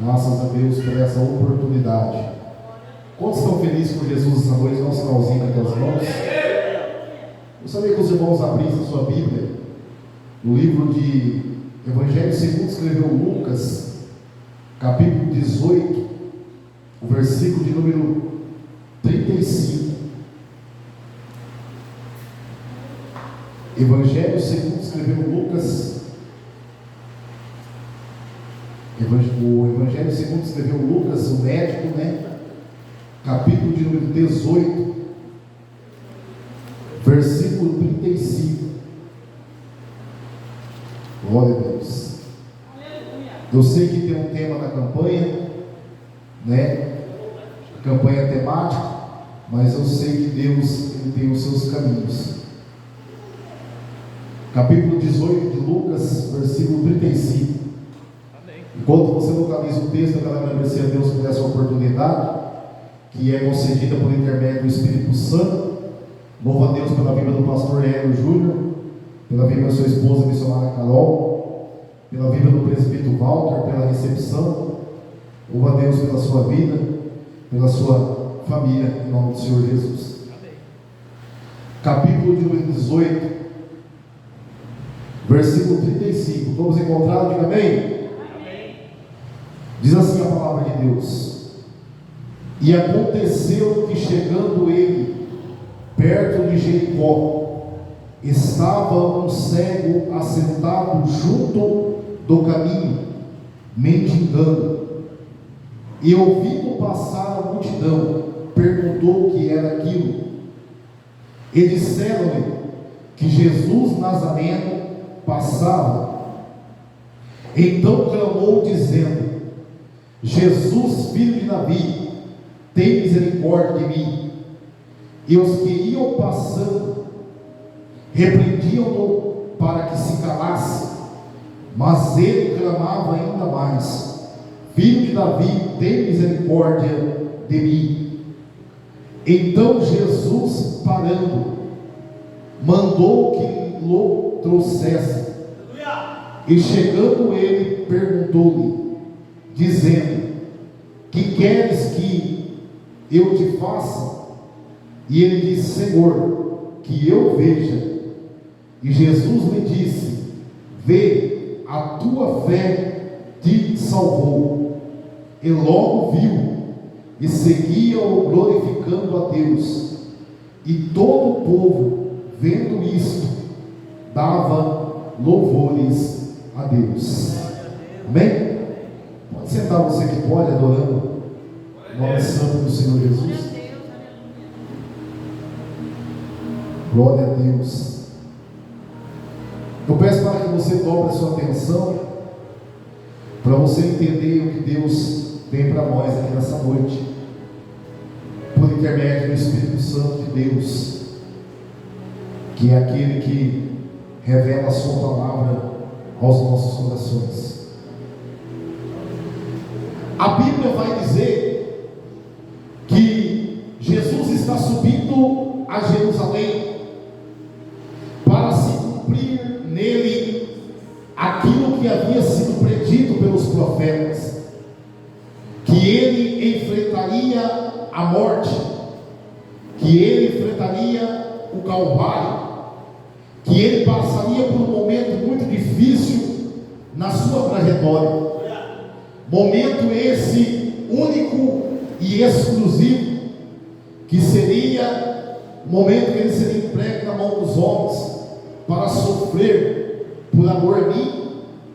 Graças a Deus por essa oportunidade. Quantos estão felizes por Jesus essa noite? Dá um sinalzinho aqui as mãos. Eu sabia que os irmãos abrissem a sua Bíblia no livro de Evangelho segundo escreveu Lucas, capítulo 18, o versículo de número 35. Evangelho segundo escreveu Lucas, o Evangelho segundo escreveu Lucas, o médico, capítulo de número 18, versículo 35. Glória a Deus. Eu sei que tem um tema da campanha, a campanha temática, mas eu sei que Deus ele tem os seus caminhos. Capítulo 18 de Lucas, versículo 35. Enquanto você localiza o texto, eu quero agradecer a Deus por essa oportunidade que é concedida por intermédio do Espírito Santo. Louvo a Deus pela vida do pastor Hélio Júnior, pela vida da sua esposa missionária Carol, pela vida do presbítero Walter, pela recepção. Louvo a Deus pela sua vida, pela sua família, em nome do Senhor Jesus. Amém. Capítulo de número 18, versículo 35. Todos encontrados? Diga amém. Diz assim a palavra de Deus: E aconteceu que, chegando ele perto de Jericó, estava um cego assentado junto do caminho, mendigando. E ouvindo passar a multidão, perguntou o que era aquilo. E disseram-lhe que Jesus Nazareno passava. Então clamou, dizendo: Jesus, filho de Davi, tem misericórdia de mim. E os que iam passando repreendiam-no para que se calasse, mas ele clamava ainda mais: Filho de Davi, tem misericórdia de mim. Então Jesus, parando, mandou que o trouxesse. E chegando ele, perguntou-lhe, dizendo: Que queres que eu te faça? E ele disse: Senhor, que eu veja. E Jesus lhe disse: Vê, a tua fé te salvou. E logo viu, e seguia-o glorificando a Deus. E todo o povo, vendo isto, dava louvores a Deus. Amém? Pode sentar você que pode, adorando o nome santo do Senhor Jesus. Glória a Deus. Eu peço para que você dobre a sua atenção, para você entender o que Deus tem para nós aqui nessa noite, por intermédio do Espírito Santo de Deus, que é aquele que revela a sua palavra aos nossos corações. A Bíblia vai dizer que Jesus está subindo a Jerusalém para se cumprir nele aquilo que havia sido predito pelos profetas, que ele enfrentaria a morte, que ele enfrentaria o Calvário, que ele passaria por um momento muito difícil na sua trajetória. Momento esse único e exclusivo, que seria o momento que ele seria entregue na mão dos homens para sofrer por amor a mim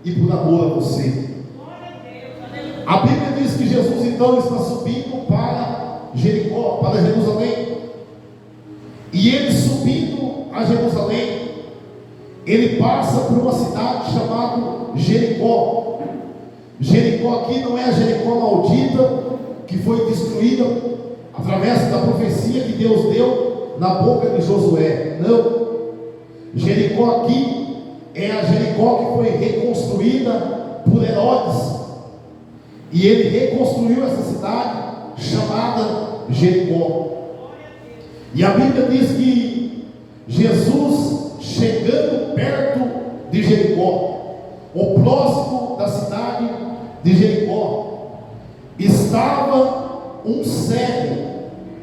e por amor a você. A Bíblia diz que Jesus então está subindo para Jericó, para Jerusalém. E ele subindo a Jerusalém, ele passa por uma cidade chamada Jericó. Jericó aqui não é a Jericó maldita, que foi destruída através da profecia que Deus deu na boca de Josué. Não. Jericó aqui é a Jericó que foi reconstruída por Herodes. E ele reconstruiu essa cidade chamada Jericó. E a Bíblia diz que Jesus, chegando perto de Jericó, o próximo da cidade de Jericó, estava um cego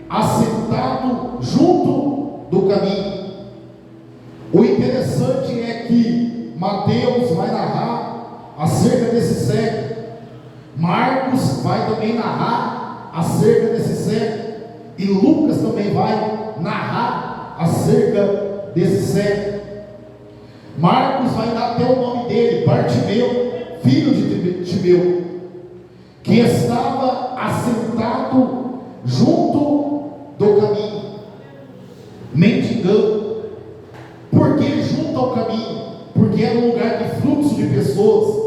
assentado junto do caminho. O interessante é que Mateus vai narrar acerca desse cego, Marcos vai também narrar acerca desse cego, e Lucas também vai narrar acerca desse cego. Marcos vai dar até o nome dele, Bartimeu, filho de Timeu, que estava assentado junto do caminho, mendigando. Por que junto ao caminho? Porque era um lugar de fluxo de pessoas,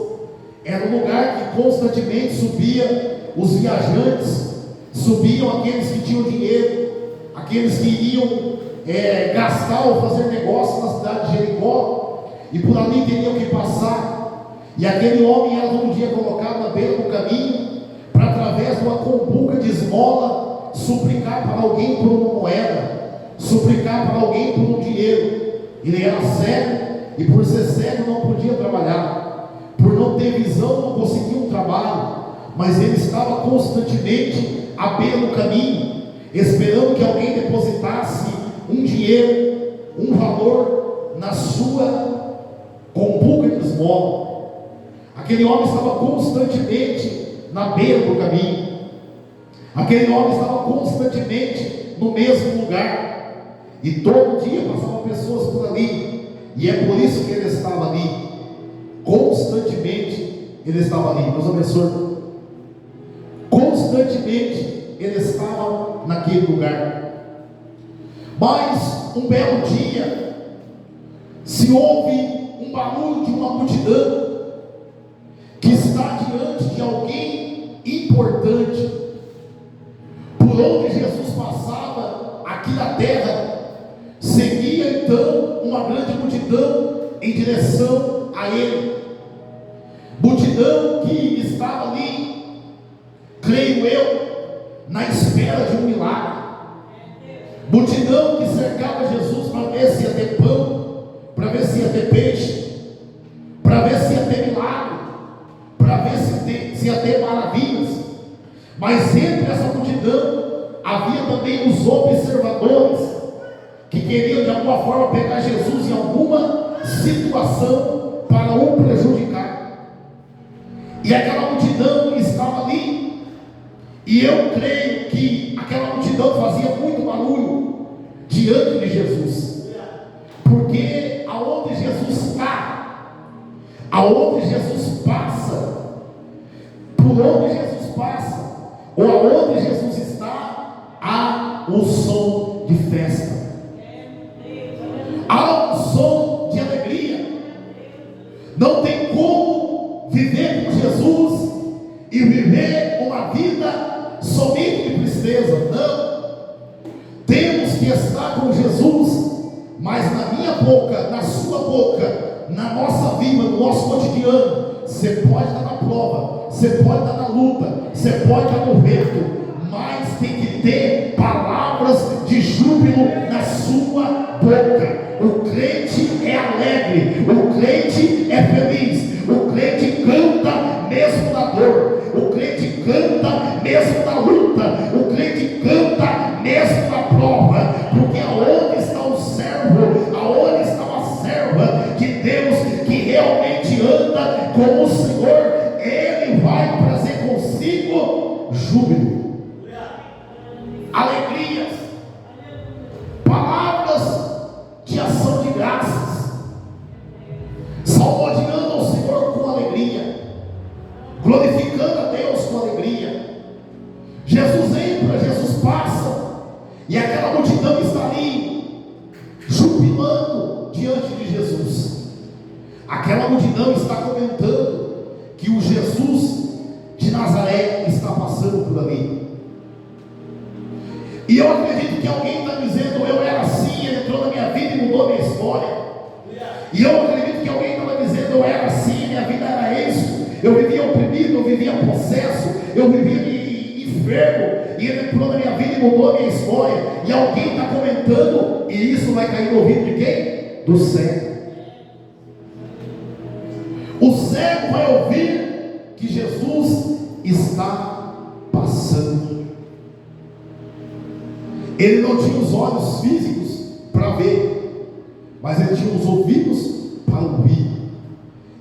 era um lugar que constantemente subia os viajantes, subiam aqueles que tinham dinheiro, aqueles que iriam gastar ou fazer negócio na cidade de Jericó, e por ali teriam que passar. E aquele homem era todo dia colocado na beira do caminho, para através de uma combuca de esmola, suplicar para alguém por uma moeda, suplicar para alguém por um dinheiro. Ele era cego, e por ser cego não podia trabalhar, por não ter visão não conseguia um trabalho, mas ele estava constantemente à beira do caminho, esperando que alguém depositasse um dinheiro, um valor na sua combuca de esmola. Aquele homem estava constantemente na beira do caminho, aquele homem estava constantemente no mesmo lugar, e todo dia passavam pessoas por ali, e é por isso que ele estava ali, constantemente ele estava ali. Deus abençoe. Constantemente ele estava naquele lugar. Mas um belo dia se ouve um barulho de uma multidão que está diante de alguém importante. Por onde Jesus passava aqui na terra, seguia então uma grande multidão em direção a ele, multidão que estava ali, creio eu, na espera de um milagre, multidão que cercava Jesus para ver se ia ter pão, para ver se ia ter peixe, para ver se ia ter milagre, para ver se ia ter maravilhas. Mas entre essa multidão havia também os observadores, que queriam de alguma forma pegar Jesus em alguma situação para o prejudicar. E aquela multidão estava ali, e eu creio que aquela multidão fazia muito barulho diante de Jesus, porque aonde Jesus está, aonde Jesus passa, por onde Jesus passa, ou aonde Jesus está, há um som de festa, há um som de alegria. Não tem como viver com Jesus e viver uma vida somente de tristeza. Não, temos que estar com Jesus, mas na minha boca, na sua boca, na nossa vida, no nosso cotidiano, você pode estar na prova, você pode estar na luta, você pode estar no vento, mas tem que ter palavras de júbilo na sua boca. O crente é alegre, o crente é feliz, o crente canta mesmo na dor, o crente canta mesmo na luta, o crente canta mesmo na prova, porque aonde está o servo, aonde está uma serva de Deus que realmente anda com o Senhor, ele vai trazer consigo júbilo, alegrias, palavras de ação de graças, salmodiando ao Senhor com alegria, glorificando a Deus com alegria. Jesus entra, Jesus passa, e aquela multidão está ali, jubilando diante de Jesus. Aquela multidão está comentando que o Jesus de Nazaré está passando por ali. E eu acredito que alguém está dizendo: eu era assim, ele entrou na minha vida e mudou a minha história. E eu acredito que alguém estava dizendo: eu era assim, minha vida era isso, eu vivia oprimido, eu vivia possesso, eu vivia enfermo, e ele entrou na minha vida e mudou a minha história. E alguém está comentando, e isso vai cair no ouvido de quem? Do cego. O cego vai ouvir que Jesus está Ele não tinha os olhos físicos para ver, mas ele tinha os ouvidos para ouvir.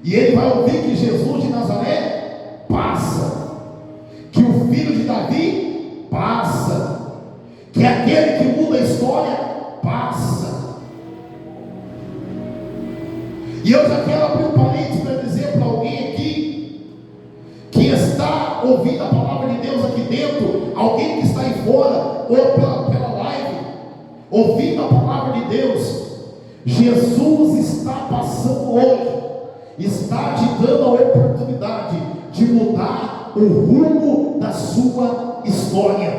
E ele vai ouvir que Jesus de Nazaré passa, que o filho de Davi passa, que aquele que muda a história passa. E eu já quero abrir um parênteses para dizer para alguém aqui que está ouvindo a palavra de Deus aqui dentro, alguém que está aí fora ou pela live ouvindo a palavra de Deus. Jesus está passando hoje, está te dando a oportunidade de mudar o rumo da sua história.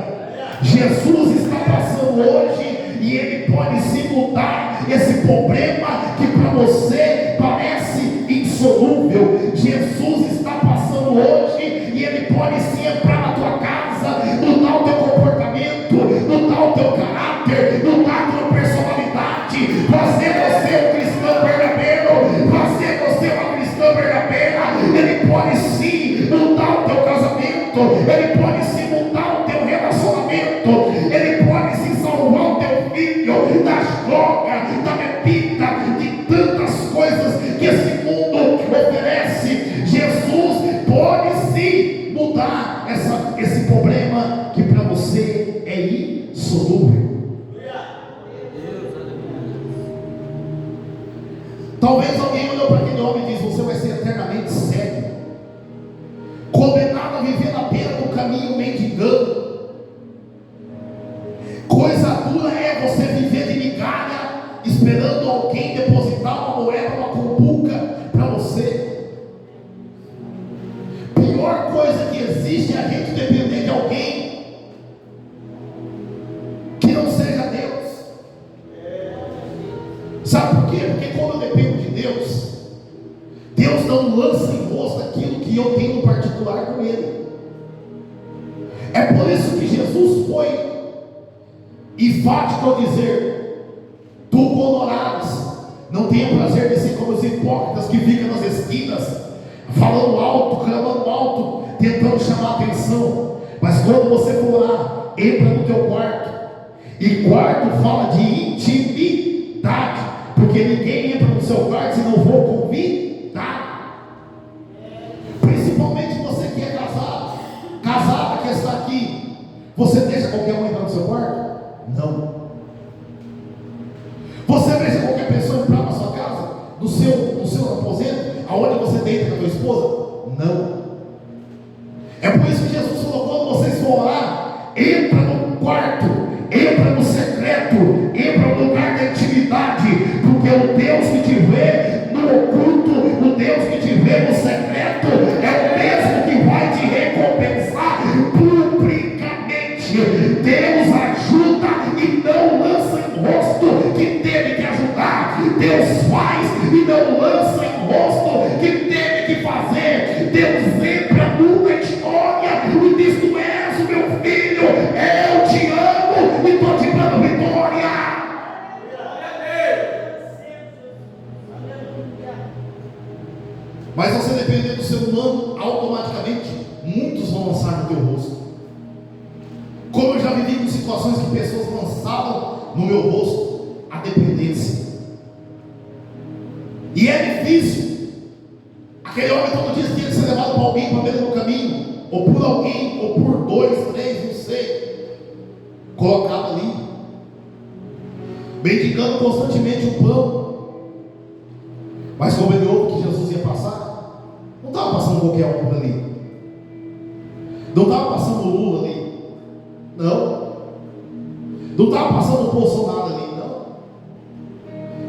Jesus está passando hoje e ele pode se mudar esse problema que para você parece insolúvel. Jesus está passando hoje e ele pode sim entrar na tua casa, mudar o teu comportamento, mudar o teu caráter, mudar a tua personalidade, fazer você um cristão verdadeiro, fazer você uma cristã verdadeira. Ele pode sim mudar o teu casamento, ele pode sim mudar o teu relacionamento, ele pode sim salvar o teu filho das drogas, da bebida, de tantas coisas que esse mundo oferece. Jesus pode sim mudar esse problema que para você é insolúvel. Talvez alguém olhou para aquele homem e disse: você vai ser eternamente cego, condenado a viver na beira do caminho mendigando. Coisa dura é você viver de migalha, esperando alguém depositar uma moeda, uma cumbuca para você. Pior coisa que existe é a gente depender de alguém que não seja Deus. Sabe por quê? Porque quando eu dependo de Deus, Deus não lança em rosto aquilo que eu tenho no particular com Ele. É por isso que Jesus foi enfático ao dizer: tu honorares, não tenha prazer de ser como os hipócritas que ficam nas esquinas, falando alto, clamando alto, tentando chamar a atenção. Mas quando você for lá, entra no teu quarto, e quarto fala de intimidade, porque ninguém entra no seu quarto se não for convidado. Principalmente você que é casado, casada que está aqui, você deixa qualquer um entrar no seu quarto? Não. Você deixa qualquer pessoa entrar na sua casa, no seu aposento, aonde você deita com a tua esposa? Não. É por isso que Jesus falou: quando vocês for orar, entra no quarto, entra no secreto, entra no lugar da intimidade, porque o Deus que te vê no oculto, o Deus que te vê no secreto, é o mesmo que vai te recompensar publicamente. Deus ajuda e não lança em rosto que teve que ajudar. Deus faz e não lança em rosto que teve que fazer. Deus entra numa história e diz: tu és o meu filho, eu te amo e estou te dando vitória. Mas você depender do ser humano, automaticamente muitos vão lançar no teu rosto. Como eu já vivi com situações que pessoas lançavam no meu rosto a dependência. E é difícil. Aquele homem todo dia tinha que ser levado para alguém para beira do caminho, ou por alguém, ou por 2, 3, não sei, colocado ali, mendigando constantemente o pão. Mas como ele ouve que Jesus ia passar, não estava passando qualquer um por ali, não estava passando o Lula ali, não estava passando o Bolsonaro ali, não,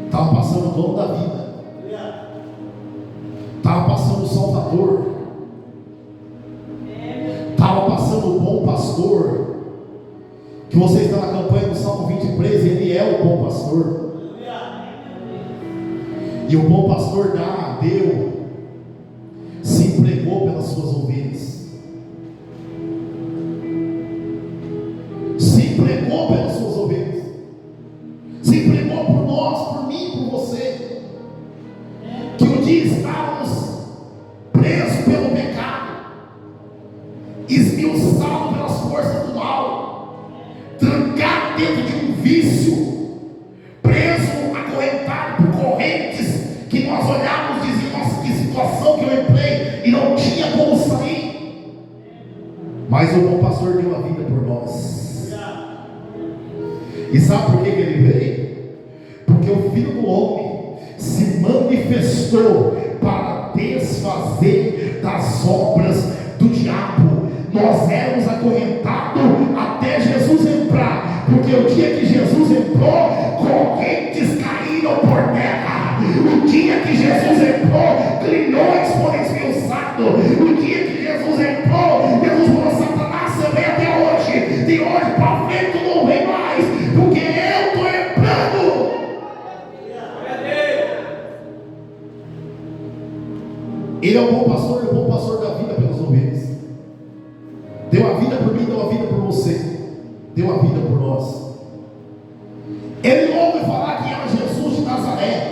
estava passando o dono da vida, estava passando o Salvador, estava passando o bom pastor, que você está na campanha do Salmo 23, ele é o bom pastor. E o bom pastor deu, se entregou pelas suas ovelhas, se entregou pelas suas ovelhas, se entregou por nós, por mim, por você, que um dia estávamos presos pelo pecado, esmiuçados pelas forças do mal, trancados dentro de vício, preso, acorrentado por correntes que nós olhávamos e dizíamos: nossa, que situação que eu entrei, e não tinha como sair. Mas o bom pastor deu a vida por nós. E sabe por que ele veio? Porque o Filho do Homem se manifestou para desfazer das obras do diabo. Nós éramos acorrentados até Jesus entrar, porque o dia que Jesus entrou, correntes caíram por terra. O dia que Jesus entrou, grilhões foram esmiuçados. O dia que Jesus entrou, Jesus falou: Satanás, você vem até hoje, de hoje para frente tu não vem mais, porque eu estou entrando. Ele é o bom pastor, o bom pastor da vida pelas ovelhas. Deu a vida por mim, deu a vida por você, deu a vida por nós. Ele ouve falar que era Jesus de Nazaré,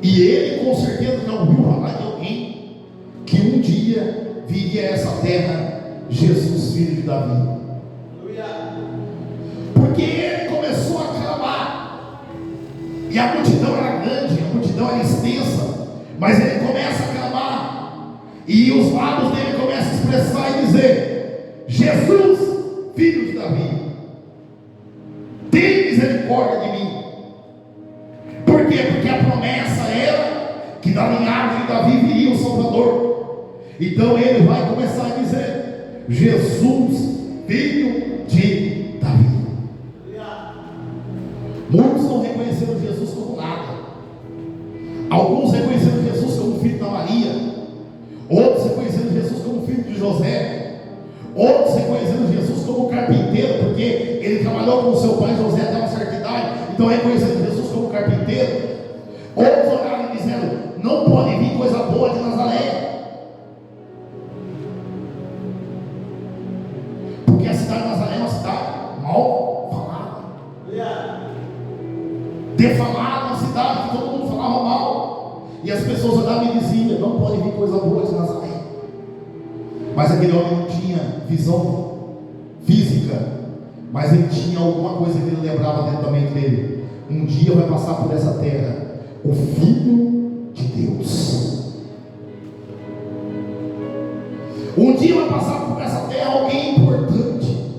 e ele com certeza já ouviu falar de alguém que um dia viria a essa terra, Jesus, filho de Davi. Porque ele começou a clamar, e a multidão era grande, a multidão era extensa, mas ele começa a clamar, e os lábios dele começam a expressar e dizer: Jesus, filho de Davi, tem misericórdia de mim. Por quê? Porque a promessa era que da linhagem de Davi viria o Salvador. Então ele vai começar a dizer: Jesus, filho de Davi. Muitos não reconheceram Jesus como nada. Alguns reconheceram Jesus como filho da Maria, outros reconheceram Jesus como filho de José, outros reconheceram Jesus como carpinteiro, porque ele trabalhou com o seu pai José até uma certa idade, então reconheceram Jesus como carpinteiro. Outros olharam e disseram: não pode vir coisa boa de Nazaré, porque a cidade de Nazaré é uma cidade mal falada, defamada, uma cidade que todo mundo falava mal, e as pessoas olhavam e diziam: não pode vir coisa boa de Nazaré. Mas aquele homem não tinha visão física, mas ele tinha alguma coisa que ele lembrava dentro da mente dele: um dia vai passar por essa terra o Filho de Deus. Um dia vai passar por essa terra alguém importante.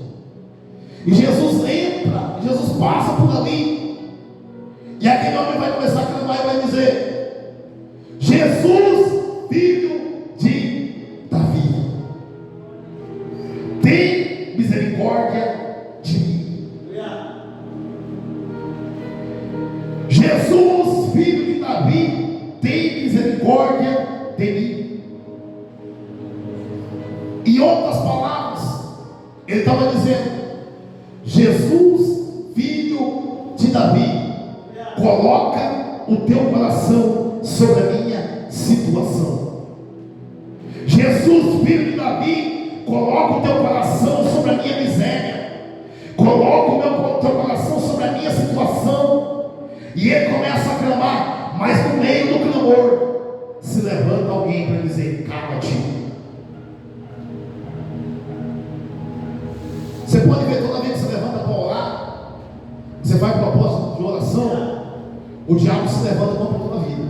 E Jesus entra, Jesus passa por ali, e aquele homem vai começar a clamar e vai dizer: Jesus, filho de Davi, tem misericórdia de mim. Jesus, filho de Davi, tem misericórdia de mim. Em outras palavras, ele estava dizendo: Jesus, filho de Davi, coloca o teu coração sobre a minha situação. Jesus, filho de Davi, coloca o teu coração sobre a minha miséria, coloca o teu coração sobre a minha situação. E ele começa a clamar, mas no meio do clamor se levanta alguém para dizer: cala-te. Você pode ver, toda vez que você levanta para orar, você vai para o propósito de oração, o diabo se levanta contra toda a vida.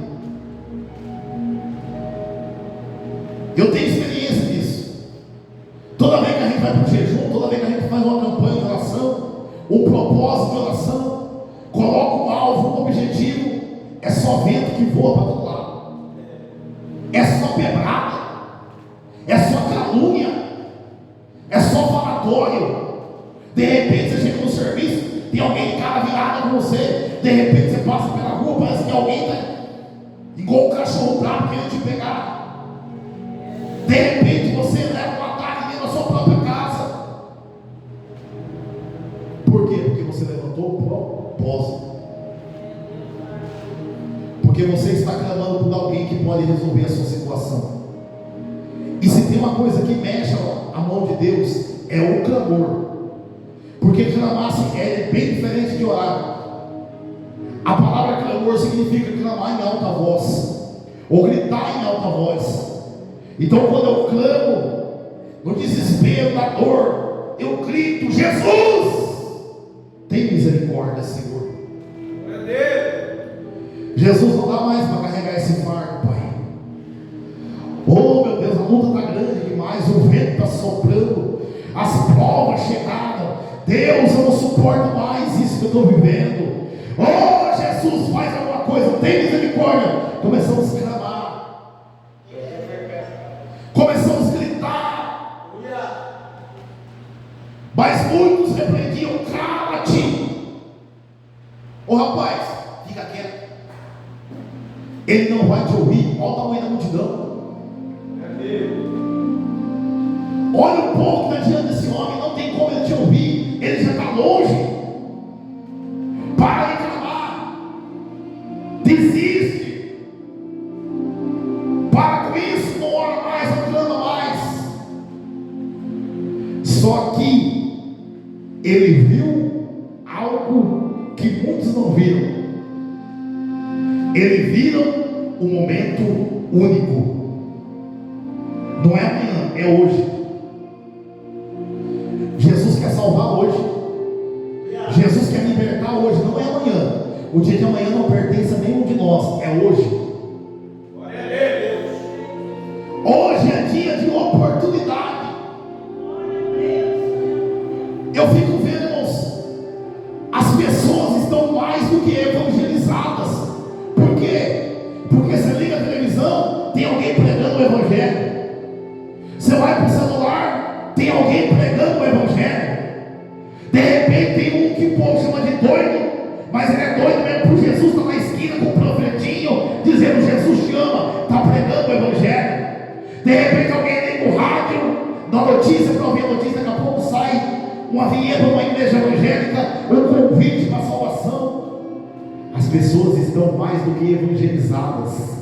Eu tenho experiência disso. Toda vez que a gente vai para o jejum, toda vez que a gente faz uma campanha de oração, um propósito de oração, coloca um alvo, um objetivo, é só vento que voa para todo lado, é só pedrada, é só calúnia, é só falatório. De repente você chega no serviço, tem alguém de cara virada com você, de repente você passa pela rua, parece que alguém está igual um cachorro bravo querendo te pegar. De repente você leva um ataque dentro da sua própria casa. Por quê? Porque você levantou o propósito. Porque você está clamando por alguém que pode resolver a sua situação. E se tem uma coisa que mexe a mão de Deus, é o clamor. Porque clamar é bem diferente de orar. A palavra clamor significa clamar em alta voz, ou gritar em alta voz. Então quando eu clamo, no desespero da dor, eu grito: Jesus, Tem misericórdia, Senhor. Jesus, não dá mais para carregar esse fardo, Pai. Oh, meu Deus, a luta está grande demais. O vento está soprando, as provas chegaram. Deus, eu não suporto mais isso que eu estou vivendo. Oh, Jesus, faz alguma coisa, tem misericórdia. Começamos a clamar, começamos a gritar, mas muitos repreendiam: cala-te. Oh, rapaz, fica quieto, ele não vai te ouvir. Olha o tamanho da multidão. Olha o povo que está diante desse homem, não tem como ele te ouvir, ele já está longe. Para de clamar, desiste, para com isso, não ora mais, não clama mais. Só que ele viu algo que muitos não viram. Eles viram um momento único. Não é amanhã, é hoje. Jesus quer salvar hoje. Jesus quer libertar hoje, não é amanhã. O dia de amanhã não pertence a nenhum de nós, é hoje. Hoje é dia de oportunidade. Eu fico vendo, irmãos, as pessoas estão mais do que evangelizadas. Por quê? Porque você liga a televisão, tem alguém pregando o evangelho. Você vai para o celular, tem alguém pregando o evangelho. De repente tem um que o povo chama de doido, mas ele é doido mesmo por Jesus. Está na esquina com o profetinho dizendo: Jesus te ama, está pregando o evangelho. De repente alguém liga o rádio, dá notícia para ouvir a notícia. Daqui a pouco sai uma vinheta de uma igreja evangélica, um convite para a salvação. As pessoas estão mais do que evangelizadas.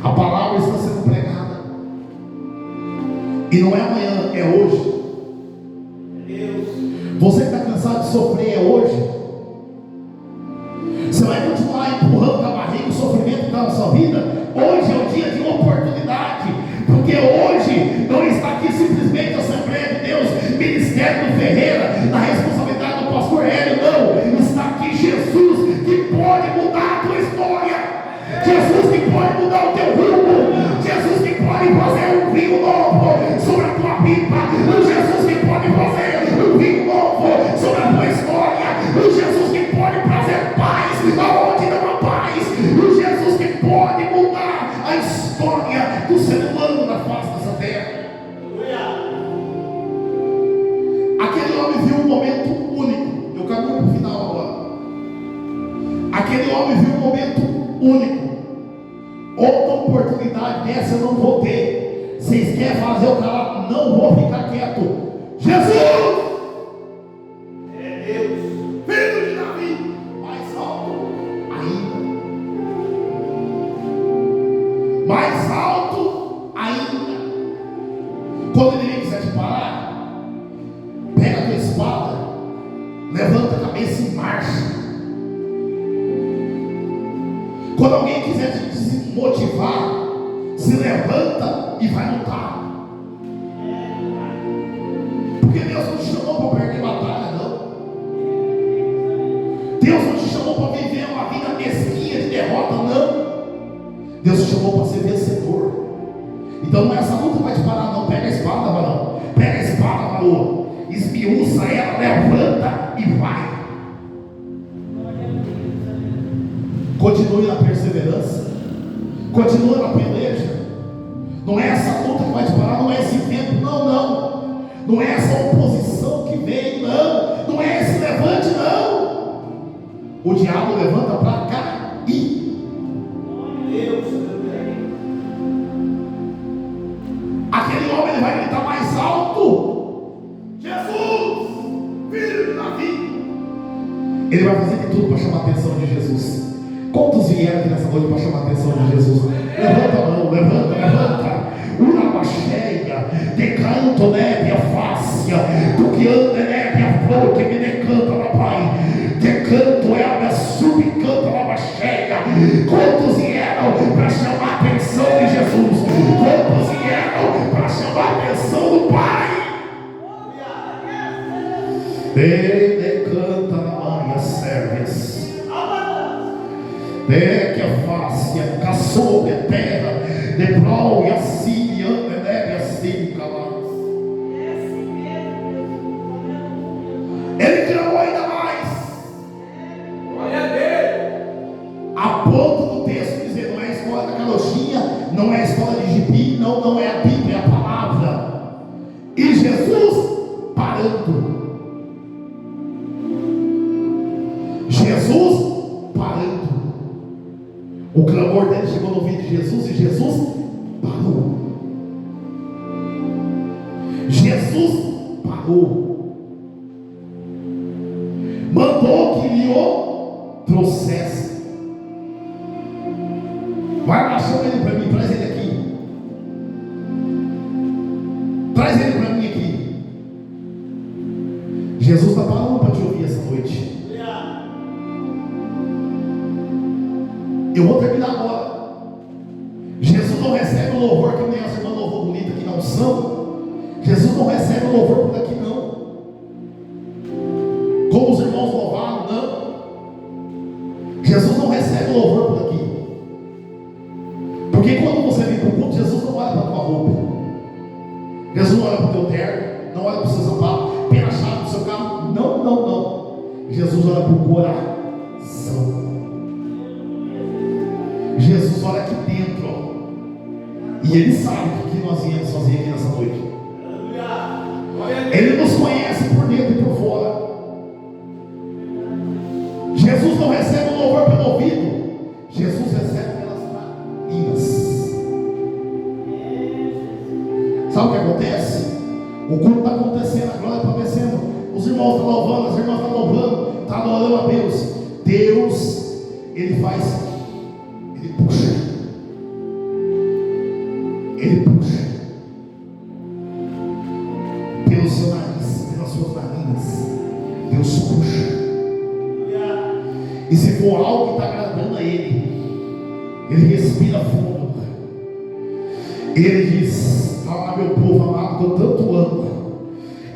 A palavra está sendo pregada, e não é amanhã, é hoje. Você que está cansado de sofrer, é hoje. Você vai continuar empurrando com a barriga o sofrimento da sua vida? Hoje é o dia de oportunidade, porque hoje não está aqui simplesmente a Assembleia de Deus, Ministério do Ferreira, na responsabilidade do pastor Hélio, não. Está aqui Jesus, que pode mudar a tua história. Jesus que pode mudar o teu rumo. Jesus que pode fazer um vinho novo sobre a tua vida. Jesus que pode fazer um vinho novo sobre a tua história. Jesus que pode trazer paz aonde não há paz. Jesus que pode mudar a história do ser humano na face dessa terra. Aquele homem viu um momento único. Eu caminho para o final agora. Aquele homem viu um momento único. Outra oportunidade dessa eu não vou ter. Vocês querem fazer o cara? Não vou ficar quieto. Jesus é Deus, filho de Davi, mais alto ainda, mais alto ainda. Quando o inimigo quiser te parar, pega a tua espada, levanta a cabeça e marcha. Quando alguém quiser te desmotivar, se levanta e vai lutar. Porque Deus não te chamou para perder batalha, não. Deus não te chamou para viver uma vida mesquinha de derrota, não. Deus te chamou para ser vencedor. Então essa luta vai te parar, não. Pega a espada, varão. Pega a espada, varão. Esmiuça ela, levanta e vai. Continue na perseverança, continue na peleja. Não é essa luta que vai te parar, não é esse vento, não é essa oposição que vem, não é esse levante, não. O diabo levanta para cá e aquele homem ele vai gritar mais alto: Jesus, filho de Davi. Ele vai fazer de tudo para chamar a atenção de Jesus. Quantos vieram aqui nessa noite para chamar a atenção de Jesus? Levanta a mão, levanta. Uma cheia, decanto, né, minha face, do que anda, né, minha flor, que me decanta, papai. Decanto é a minha subcanta, uma cheia. Quantos vieram para chamar a atenção de Jesus? Quantos vieram para chamar a atenção do Pai? Ele canta na manhã serves. De que a face, a caçou de terra, de prol e assim, e assim, calados. Ele clamou ainda mais. A ponto do texto dizer, não é a escola da carochinha, não é a escola de gibi, não é a Bíblia, é a palavra. E Jesus parando. Jesus parando. O clamor dele chegou no ouvido de Jesus e Jesus parou. Jesus parou. Mandou que lhe o trouxesse. Vai lá, chama ele para mim, traz ele aqui. Traz ele para mim aqui. Jesus está parando para te ouvir essa noite. Eu vou terminar agora. Jesus não recebe o louvor que nem as irmãs louvor bonita que não são. Jesus não recebe o louvor por daqui não. Como os irmãos louvaram, não. Jesus não recebe o louvor por aqui. Porque quando você vem para o culto, Jesus não olha para a tua roupa. Jesus não olha para o teu terno, não olha para o seu sapato, pela chave do seu carro. Não. Jesus olha para o coração. Jesus olha aqui dentro, ó. E Ele sabe o que nós viemos fazer aqui nessa noite. Ele nos conhece por dentro e por fora. Jesus não recebe o louvor pelo ouvido, Jesus recebe pelas narinas. Sabe o que acontece? O culto está acontecendo, a glória está acontecendo, os irmãos estão louvando, as irmãs estão louvando, estão adorando a Deus. Deus, Ele faz. Ele puxa. Pelo seu nariz, pelas suas narinas. Deus puxa. E se for algo que está agradando a Ele respira fundo. Ele diz: ah, meu povo amado, que eu tanto amo.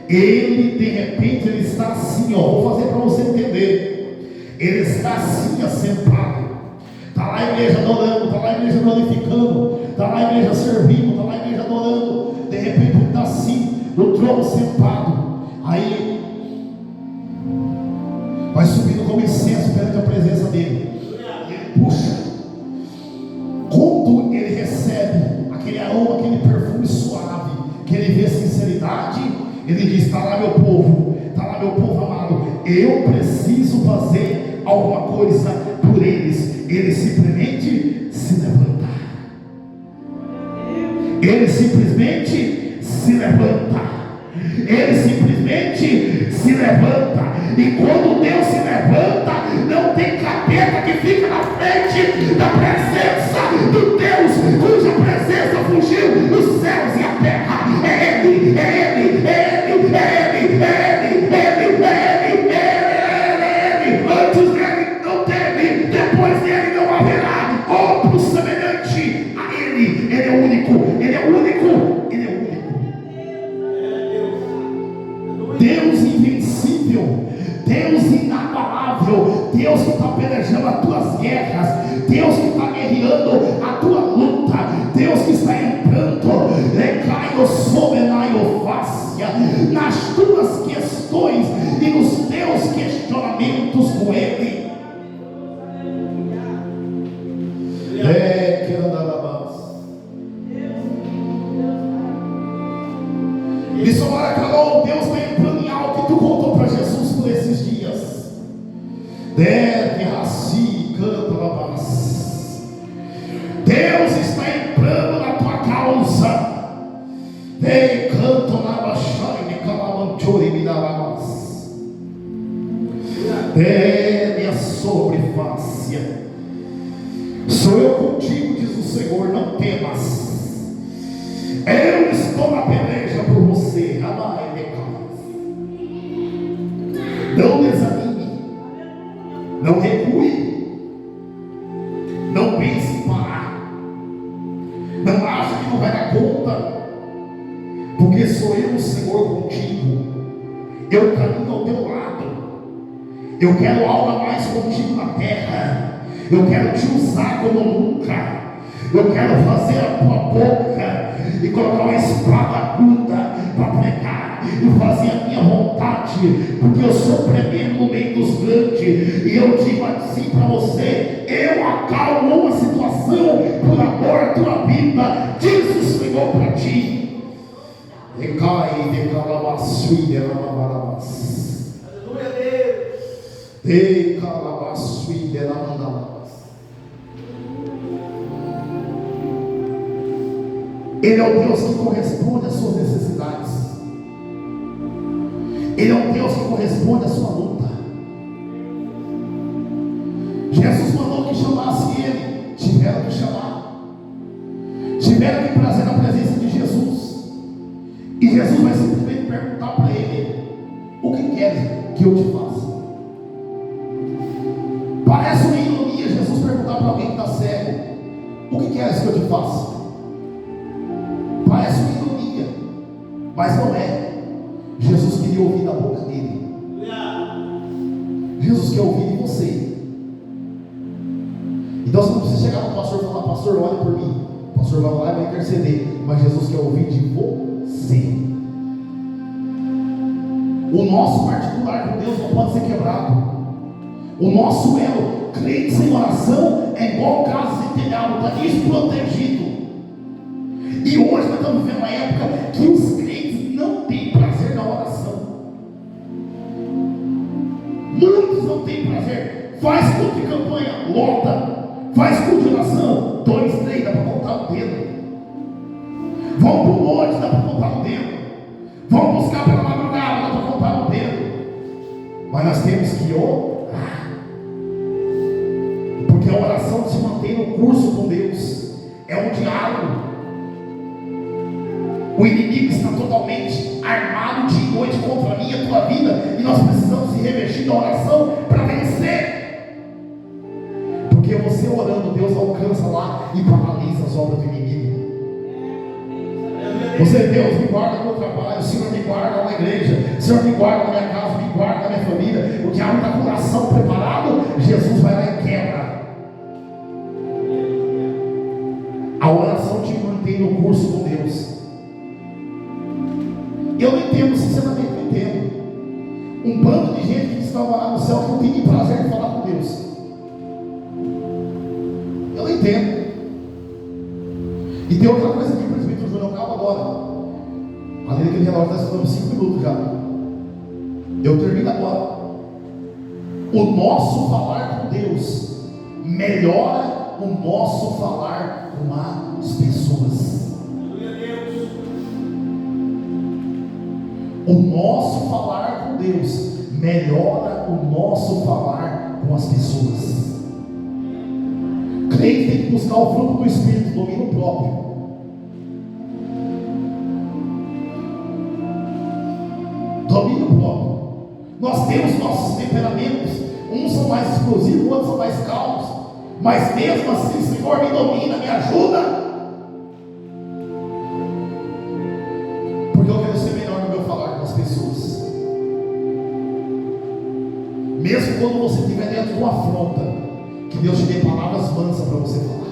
Ele, de repente, ele está assim, ó. Vou fazer para você entender. Ele está assim, assentado. Está lá a igreja adorando, está lá a igreja glorificando, está lá a igreja servindo, está lá a igreja adorando. De repente ele está assim, no trono sentado. Aí vai subindo como incenso perante a presença dele. E ele puxa. Quando ele recebe aquele aroma, aquele perfume suave, que ele vê sinceridade, ele diz: está lá meu povo, está lá meu povo amado. Eu preciso fazer alguma coisa por eles. Ele simplesmente se levanta. Ele simplesmente se levanta. Ele simplesmente se levanta. E quando Deus se levanta, não tem capeta que fica na frente da presença do Deus cuja presença fugiu os céus e a terra. É Ele, é Ele, é Ele, é Ele, é Ele, é Ele, é Ele, é Ele. Antes dele não teve, depois dele não haverá outro semelhante a Ele. Ele é único, Ele é único, Ele é único. Deus invencível, Deus inabalável, Deus que está pelejando as tuas guerras, Deus que está guerreando a tua luta, Deus que está entrando nas tuas questões e nos teus questionamentos com Ele. Que isso agora, Carol, Deus está entrando em algo que tu contou para Jesus por esses dias. Deve assim, canta labás. Deus está entrando na tua causa. Ei, canto na baixaine, calamanchori, me dá labás. Deve a sobrefácia. Sou eu contigo, diz o Senhor, não temas. Eu estou na peleja por você. Não desanime, não recue, não pense em parar, não ache que não vai dar conta, porque sou eu o Senhor contigo. Eu caminho ao teu lado. Eu quero algo a mais contigo na terra. Eu quero te usar como nunca. Eu quero fazer a tua boca e colocar uma espada aguda para pregar e fazer a minha vontade, porque eu sou tremendo no meio dos grandes. E eu digo assim para você: eu acalmo uma situação por amor à tua vida, diz o Senhor para ti. Decai, decalabaçu, decalabarabas. Aleluia, Deus. Decalabaçu, decalabarabas. Ele é o Deus que corresponde às suas necessidades. Ele é o Deus que corresponde à sua luta. Jesus mandou que chamasse ele. Tiveram que chamar. Tiveram que trazer na presença de Jesus. E Jesus vai simplesmente perguntar para ele: o que queres que eu te faça? Parece uma ironia Jesus perguntar para alguém que está cego: o que queres que eu te faça? Parece uma ironia, mas não é. Jesus queria ouvir da boca dele. Jesus quer ouvir de você. Então você não precisa chegar no pastor e falar: pastor, olha por mim. O pastor vai lá e vai interceder. Mas Jesus quer ouvir de você. O nosso particular com Deus não pode ser quebrado. O nosso elo, crente sem oração, é igual casa sem telhado, está desprotegido. E hoje nós estamos vivendo uma época que os crentes não têm prazer na oração. Muitos não têm prazer. Faz culto de campanha, lota. Faz culto de oração, 2, 3, dá para contar o dedo. Vão para o monte, dá para contar o dedo. Vão buscar pela madrugada, dá para contar o dedo. Mas nós temos que orar. Porque a oração se mantém no curso com Deus. É um diálogo. O inimigo está totalmente armado dia e noite contra a minha e a tua vida, e nós precisamos se revestir da oração para vencer. Porque você orando, Deus alcança lá e paralisa as obras do inimigo. Você: Deus, me guarda no meu trabalho, Senhor, me guarda na igreja, Senhor, me guarda na minha casa, me guarda na minha família. O diabo está com o coração preparado, Jesus vai lá e quebra. A oração te mantém no curso com Deus. Eu não entendo, sinceramente não entendo. Um bando de gente que estava lá no céu que não tem prazer em falar com Deus. Eu não entendo. E tem outra coisa aqui, presbítero Júnior, calma agora. Além daquele relógio está estudando 5 minutos já. Eu termino agora. O nosso falar com Deus melhora o nosso falar com as pessoas. O nosso falar com Deus melhora o nosso falar com as pessoas. Crente tem que buscar o fruto do Espírito, domínio próprio. Domínio próprio. Nós temos nossos temperamentos. Uns são mais explosivos, outros são mais calmos. Mas mesmo assim, Senhor, me domina, me ajuda. Porque eu quero ser melhor no meu falar com as pessoas. Mesmo quando você estiver dentro de uma afronta, que Deus te dê palavras mansas para você falar.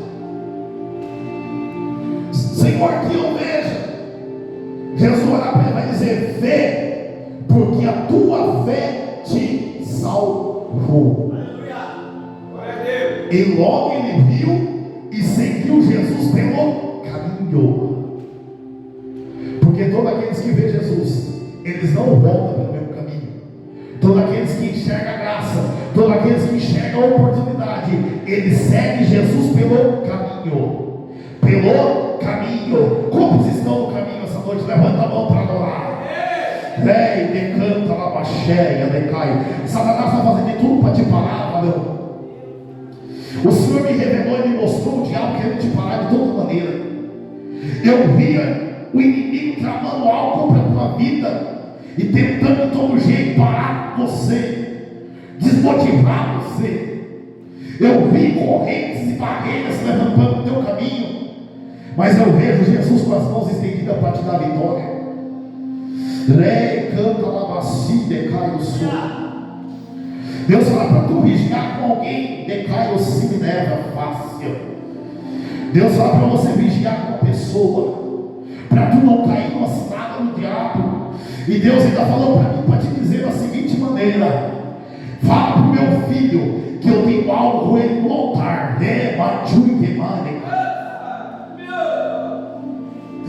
Senhor, que eu veja. Jesus vai dizer: vê, porque a tua fé te salvou. E logo ele viu e seguiu Jesus pelo caminho. Porque todos aqueles que vê Jesus, eles não voltam pelo mesmo caminho. Todos aqueles que enxergam a graça, todos aqueles que enxergam a oportunidade, eles seguem Jesus pelo caminho. Pelo caminho. Como vocês estão no caminho essa noite? Levanta a mão para adorar. Vem, decanta lá para cheia, decai. Satanás está fazendo de tudo para te parar, valeu? O Senhor me revelou e me mostrou o diabo querendo te parar de toda maneira. Eu via o inimigo tramando algo para a tua vida e tentando de todo jeito parar você, desmotivar você. Eu vi correntes e barreiras se levantando no teu caminho, mas eu vejo Jesus com as mãos estendidas para te dar vitória. Canta lá. decai o sul. Deus fala para tu vigiar com alguém, decai o seminéria fácil. Deus fala para você vigiar com uma pessoa, para tu não cair numa cilada do diabo. E Deus ainda falou para mim, para te dizer da seguinte maneira: fala para o meu filho que eu tenho algo ele no altar.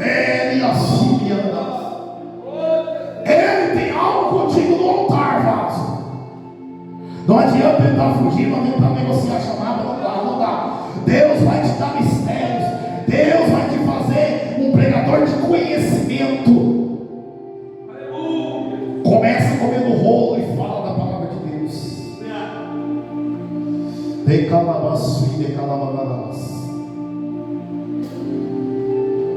Ele assim anda. Ele tem algo contigo no altar, vaso. Não adianta tentar fugir, não adianta tentar negociar a chamada, não dá. Deus vai te dar mistérios. Deus vai te fazer um pregador de conhecimento. Começa comendo rolo e fala da palavra de Deus.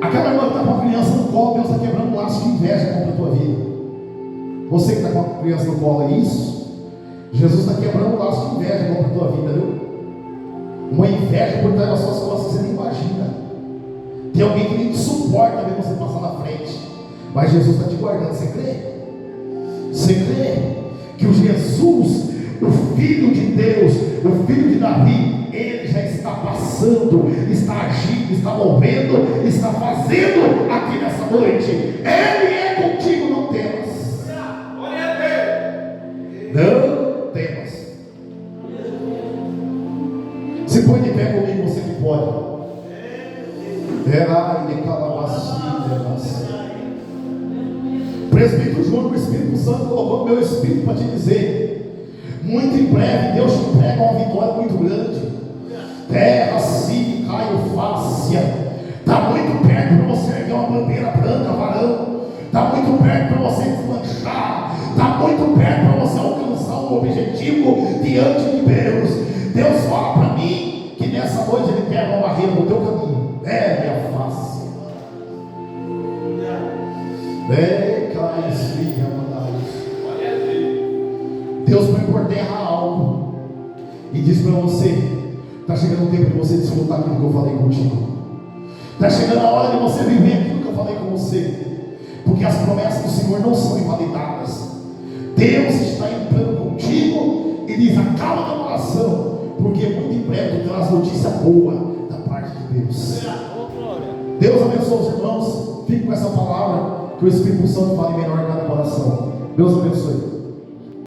Aquela irmã que está com a criança no colo, Deus está quebrando um laço de inveja contra a tua vida. Você que está com a criança no colo, é isso? Jesus está quebrando um laço de inveja contra a tua vida, viu? Uma inveja por trás das suas costas, você nem imagina. Tem alguém que nem te suporta ver você passar na frente, mas Jesus está te guardando. Você crê? Você crê que o Jesus, o Filho de Deus, o Filho de Davi, ele já está passando, está agindo, está movendo, está fazendo aqui nessa noite? Ele é contigo, não temas. Não temas. Se põe de pé comigo, você que pode. Presbítero Júnior, o Espírito Santo colocou no meu espírito para te dizer: muito em breve Deus te entrega uma vitória muito grande. Terra, sim, caio, fácia. Está muito perto para você erguer uma bandeira branca, varão. Está muito perto para você deslanchar. Está muito perto para você alcançar um objetivo diante de Deus. Deus fala para mim que nessa noite Ele quebra uma barreira no teu caminho. Minha face. Deus põe por terra algo e diz para você: está chegando o tempo de você desfrutar aquilo que eu falei contigo. Está chegando a hora de você viver aquilo que eu falei com você, porque as promessas do Senhor não são invalidadas. Deus está entrando contigo e diz: acalma a oração, porque muito em breve tu terás notícia boa da parte de Deus. Deus abençoe os irmãos. Fique com essa palavra, que o Espírito Santo fale melhor em cada coração. Deus abençoe.